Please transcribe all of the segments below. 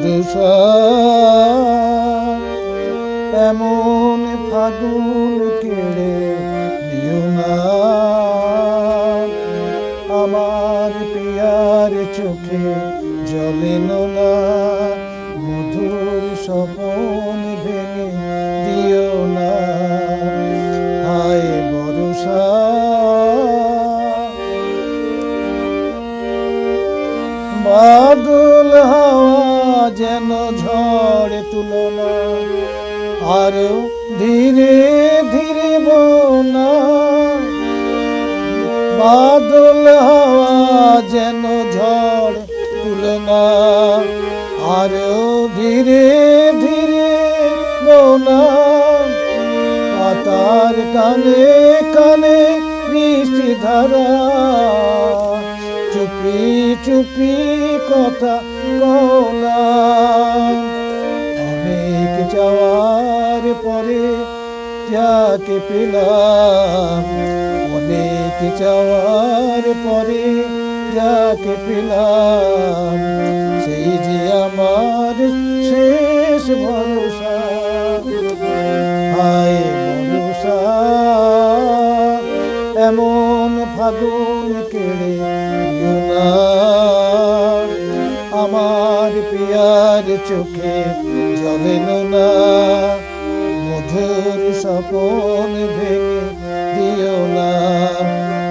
বর্ষা এমন ফাগুন কেড়ে নিও না আমার পিয়ার চোখে জ্বলেনো না মধুর স্বপন ভেঙে দিও না হায় বর্ষা বাদল হাওয়া যেন ঝড় তুলো না আরো ধীরে ধীরে বোনা বাদল হাওয়া যেন ঝড় তুলো না আরো ধীরে ধীরে বোনা পাতার কানে কানে বৃষ্টি ধারা চুপি চুপি কথা বলা অনেক যাওয়ার পরে যাকে পেলাম অনেক যাওয়ার পরে যাকে পেলাম সেই যে আমার শেষ ভরসা হায় ভরসা এমন ফাগুন কেড়ে নিও না আমার পিয়ার চোখে জ্বলেনো না মধুর স্বপন ভেঙে দিও না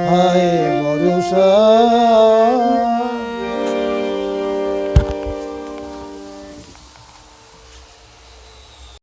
হায় বর্ষা।